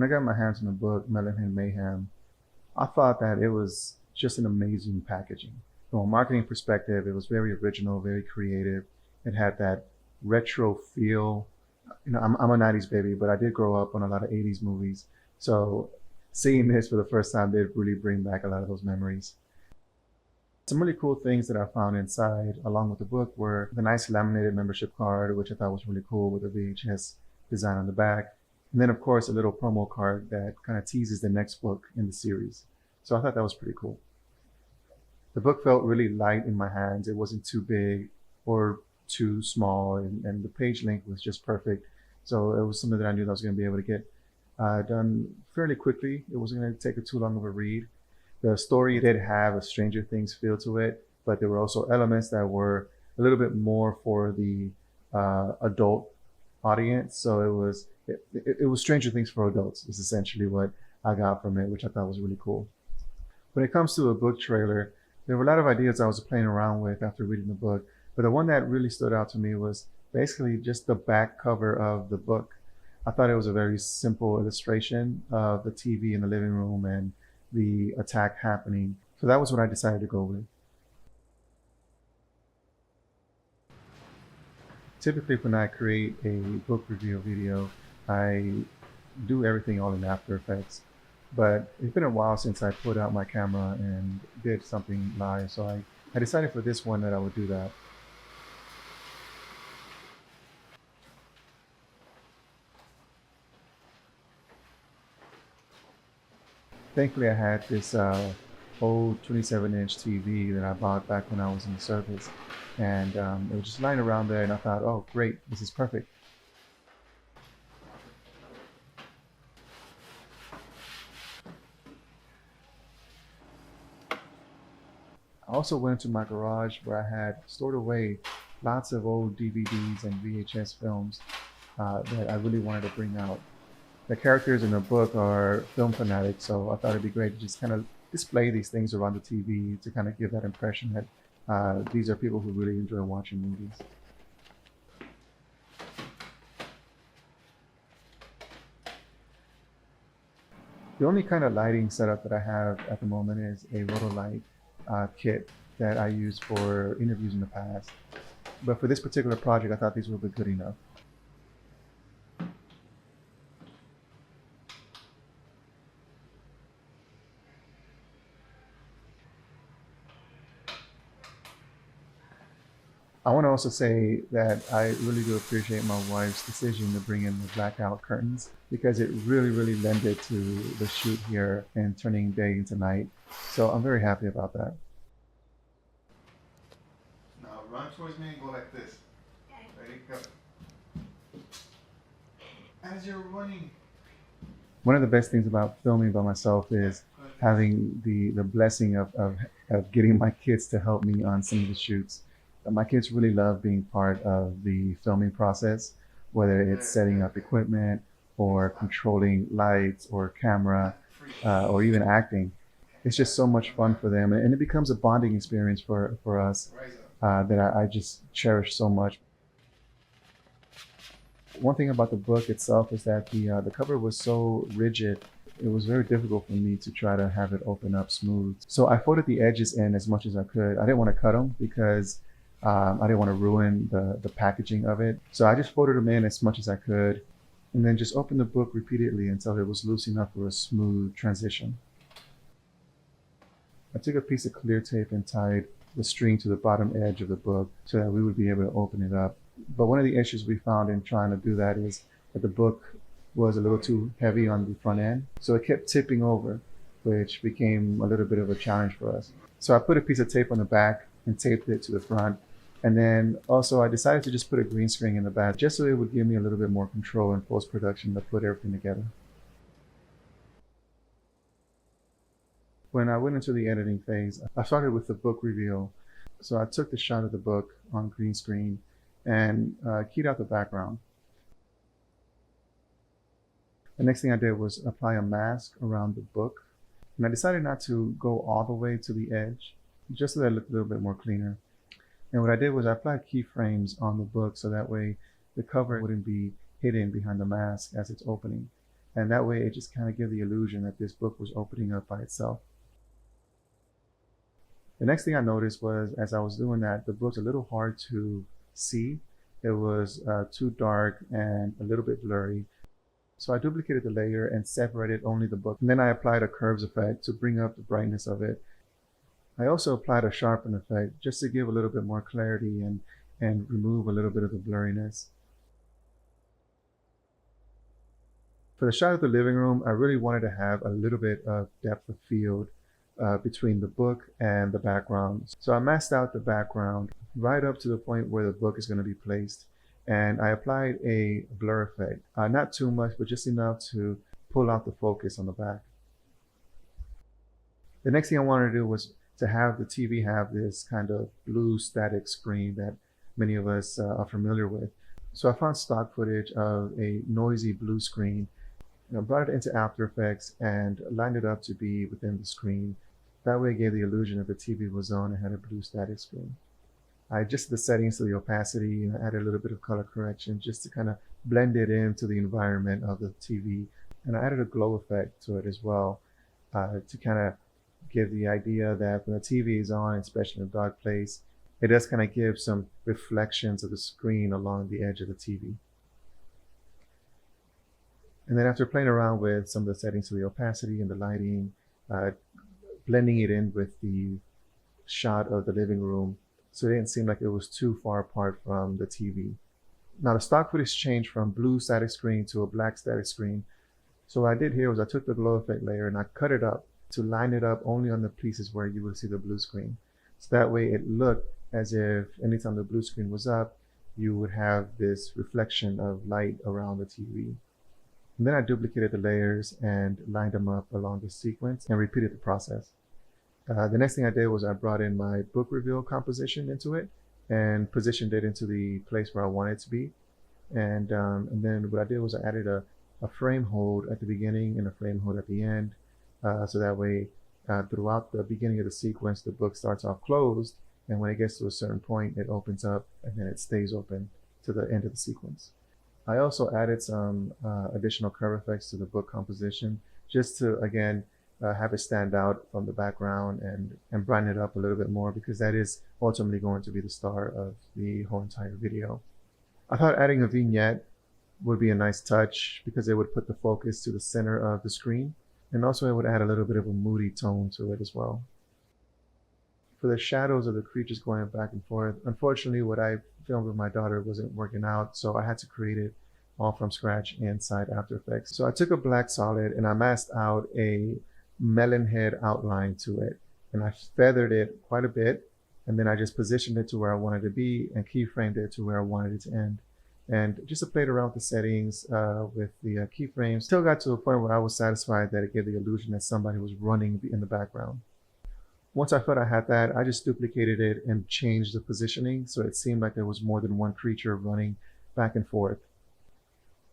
When I got my hands on the book, Melon and Mayhem, I thought that it was just an amazing packaging. From a marketing perspective, it was very original, very creative. It had that retro feel. I'm a 90s baby, but I did grow up on a lot of 80s movies. So seeing this for the first time did really bring back a lot of those memories. Some really cool things that I found inside, along with the book, were the nice laminated membership card, which I thought was really cool with the VHS design on the back. And then, of course, a little promo card that kind of teases the next book in the series. So I thought that was pretty cool. The book felt really light in my hands. It wasn't too big or too small, and the page length was just perfect. So it was something that I knew that I was going to be able to get done fairly quickly. It wasn't going to take too long of a read. The story did have a Stranger Things feel to it, but there were also elements that were a little bit more for the adult audience. So it was Stranger Things for adults is essentially what I got from it, which I thought was really cool. When it comes to a book trailer, there were a lot of ideas I was playing around with after reading the book, but the one that really stood out to me was basically just the back cover of the book. I thought it was a very simple illustration of the TV in the living room and the attack happening. So that was what I decided to go with. Typically, when I create a book review video, I do everything all in After Effects. But it's been a while since I put out my camera and did something live, so I decided for this one that I would do that. Thankfully, I had this old 27-inch TV that I bought back when I was in the service, and it was just lying around there, and I thought, oh, great, this is perfect. I also went to my garage where I had stored away lots of old DVDs and VHS films that I really wanted to bring out. The characters in the book are film fanatics, so I thought it'd be great to just kind of display these things around the TV to kind of give that impression that these are people who really enjoy watching movies. The only kind of lighting setup that I have at the moment is a Rotolight kit that I used for interviews in the past. But for this particular project, I thought these would be good enough. I want to also say that I really do appreciate my wife's decision to bring in the blackout curtains because it really lended to the shoot here and turning day into night. So I'm very happy about that. Now run towards me and go like this. Okay. Ready, go. As you're running. One of the best things about filming by myself is having the blessing of getting my kids to help me on some of the shoots. My kids really love being part of the filming process, whether it's setting up equipment or controlling lights or camera or even acting. It's just so much fun for them, and it becomes a bonding experience for us that I just cherish so much. One thing about the book itself is that the cover was so rigid. It was very difficult for me to try to have it open up smooth. So I folded the edges in as much as I could. I didn't want to cut them because I didn't want to ruin the packaging of it. So I just folded them in as much as I could and then just opened the book repeatedly until it was loose enough for a smooth transition. I took a piece of clear tape and tied the string to the bottom edge of the book so that we would be able to open it up. But one of the issues we found in trying to do that is that the book was a little too heavy on the front end. So it kept tipping over, which became a little bit of a challenge for us. So I put a piece of tape on the back and taped it to the front. And then also I decided to just put a green screen in the back just so it would give me a little bit more control in post-production to put everything together. When I went into the editing phase, I started with the book reveal. So I took the shot of the book on green screen and keyed out the background. The next thing I did was apply a mask around the book. And I decided not to go all the way to the edge, just so that it looked a little bit more cleaner. And what I did was I applied keyframes on the book so that way the cover wouldn't be hidden behind the mask as it's opening. And that way it just kind of gave the illusion that this book was opening up by itself. The next thing I noticed was, as I was doing that, the book's a little hard to see. It was too dark and a little bit blurry. So I duplicated the layer and separated only the book. And then I applied a curves effect to bring up the brightness of it. I also applied a sharpen effect just to give a little bit more clarity and remove a little bit of the blurriness. For the shot of the living room, I really wanted to have a little bit of depth of field between the book and the background. So I masked out the background right up to the point where the book is going to be placed. And I applied a blur effect, not too much, but just enough to pull out the focus on the back. The next thing I wanted to do was to have the TV have this kind of blue static screen that many of us are familiar with. So I found stock footage of a noisy blue screen, brought it into After Effects and lined it up to be within the screen. That way it gave the illusion that the TV was on and had a blue static screen. I adjusted the settings to the opacity and added a little bit of color correction just to kind of blend it into the environment of the TV. And I added a glow effect to it as well to kind of give the idea that when the TV is on, especially in a dark place, it does kind of give some reflections of the screen along the edge of the TV. And then after playing around with some of the settings to the opacity and the lighting, blending it in with the shot of the living room, so it didn't seem like it was too far apart from the TV. Now the stock footage changed from blue static screen to a black static screen. So what I did here was I took the glow effect layer and I cut it up to line it up only on the pieces where you would see the blue screen. So that way it looked as if anytime the blue screen was up, you would have this reflection of light around the TV. And then I duplicated the layers and lined them up along the sequence and repeated the process. The next thing I did was I brought in my book reveal composition into it and positioned it into the place where I wanted it to be. And then what I did was I added a frame hold at the beginning and a frame hold at the end. So that way, throughout the beginning of the sequence, the book starts off closed. And when it gets to a certain point, it opens up and then it stays open to the end of the sequence. I also added some additional curve effects to the book composition just to, again, have it stand out from the background and brighten it up a little bit more, because that is ultimately going to be the star of the whole entire video. I thought adding a vignette would be a nice touch because it would put the focus to the center of the screen, and also it would add a little bit of a moody tone to it as well. For the shadows of the creatures going back and forth, unfortunately what I filmed with my daughter wasn't working out, so I had to create it all from scratch inside After Effects. So I took a black solid and I masked out a melon head outline to it, and I feathered it quite a bit, and then I just positioned it to where I wanted it to be and keyframed it to where I wanted it to end. And just to play around with the settings with the keyframes, still got to a point where I was satisfied that it gave the illusion that somebody was running in the background. Once I felt I had that, I just duplicated it and changed the positioning so it seemed like there was more than one creature running back and forth.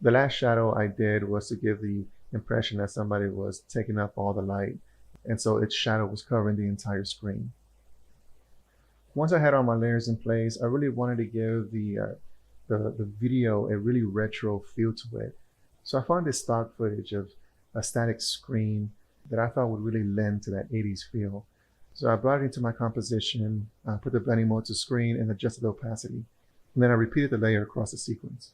The last shadow I did was to give the impression that somebody was taking up all the light, and so its shadow was covering the entire screen. Once I had all my layers in place, I really wanted to give the video a really retro feel to it. So I found this stock footage of a static screen that I thought would really lend to that 80s feel. So I brought it into my composition, put the blending mode to screen and adjusted the opacity. And then I repeated the layer across the sequence.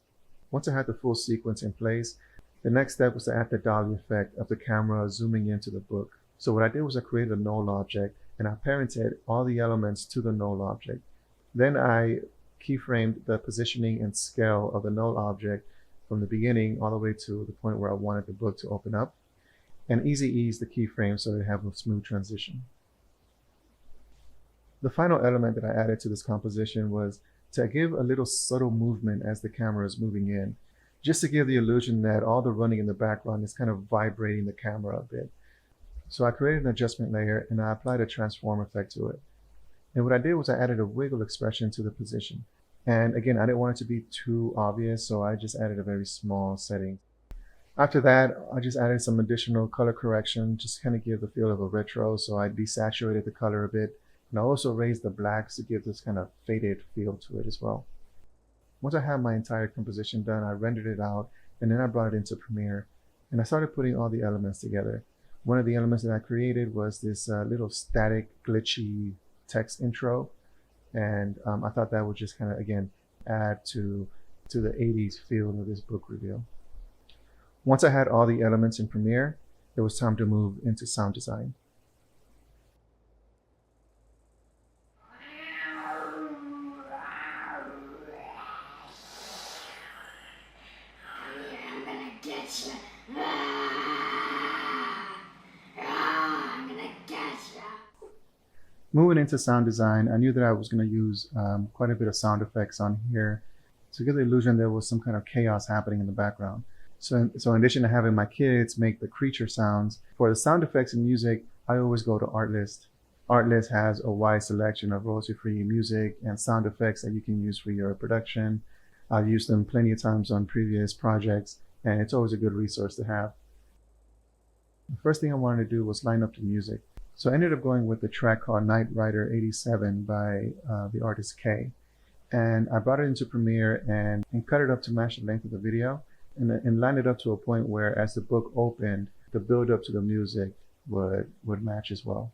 Once I had the full sequence in place, the next step was to add the dolly effect of the camera zooming into the book. So what I did was I created a null object and I parented all the elements to the null object. Then I keyframed the positioning and scale of the null object from the beginning all the way to the point where I wanted the book to open up, and easy ease the keyframe so it have a smooth transition. The final element that I added to this composition was to give a little subtle movement as the camera is moving in, just to give the illusion that all the running in the background is kind of vibrating the camera a bit. So I created an adjustment layer and I applied a transform effect to it. And what I did was I added a wiggle expression to the position. And again, I didn't want it to be too obvious, so I just added a very small setting. After that, I just added some additional color correction, just to kind of give the feel of a retro. So I desaturated the color a bit. And I also raised the blacks to give this kind of faded feel to it as well. Once I had my entire composition done, I rendered it out and then I brought it into Premiere. And I started putting all the elements together. One of the elements that I created was this little static, glitchy text intro. And I thought that would just kind of, again, add to the 80s feel of this book reveal. Once I had all the elements in Premiere, it was time to move into sound design. Moving into sound design, I knew that I was going to use quite a bit of sound effects on here to give the illusion there was some kind of chaos happening in the background. So in addition to having my kids make the creature sounds, for the sound effects and music, I always go to Artlist. Artlist has a wide selection of royalty-free music and sound effects that you can use for your production. I've used them plenty of times on previous projects, and it's always a good resource to have. The first thing I wanted to do was line up the music. So I ended up going with the track called Night Rider 87 by the artist K. And I brought it into Premiere and cut it up to match the length of the video and lined it up to a point where as the book opened, the build up to the music would match as well.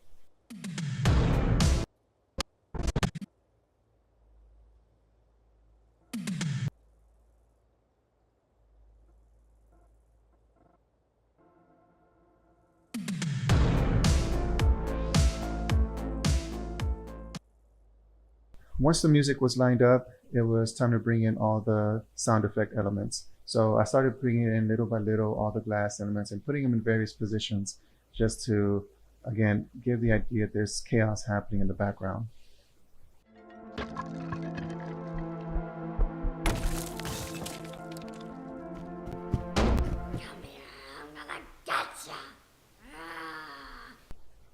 Once the music was lined up, it was time to bring in all the sound effect elements. So I started bringing in little by little all the glass elements and putting them in various positions just to, again, give the idea that there's chaos happening in the background.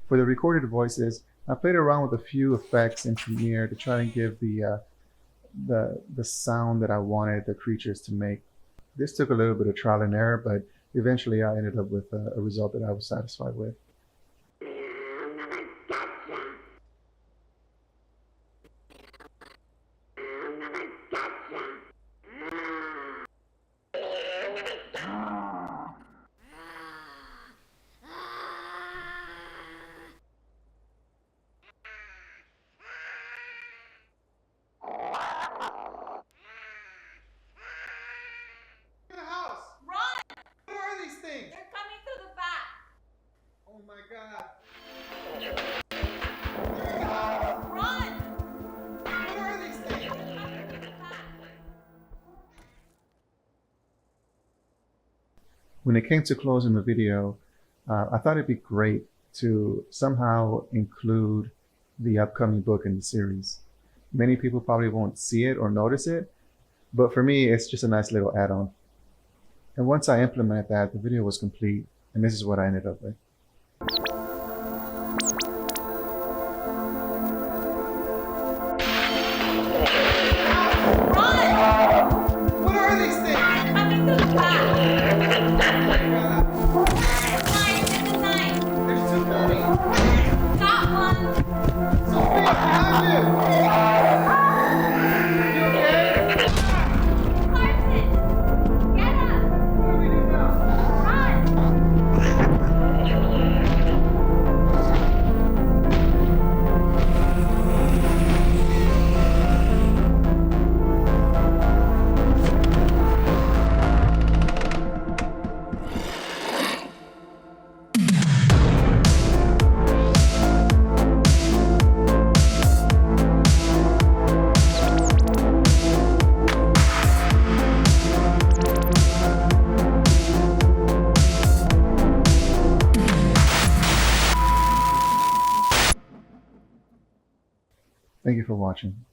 For the recorded voices, I played around with a few effects in Premiere to try and give the sound that I wanted the creatures to make. This took a little bit of trial and error, but eventually I ended up with a result that I was satisfied with. Oh my God. Run! What are these things? When it came to closing the video, I thought it'd be great to somehow include the upcoming book in the series. Many people probably won't see it or notice it, but for me, it's just a nice little add-on. And once I implemented that, the video was complete, and this is what I ended up with. Thank you for watching.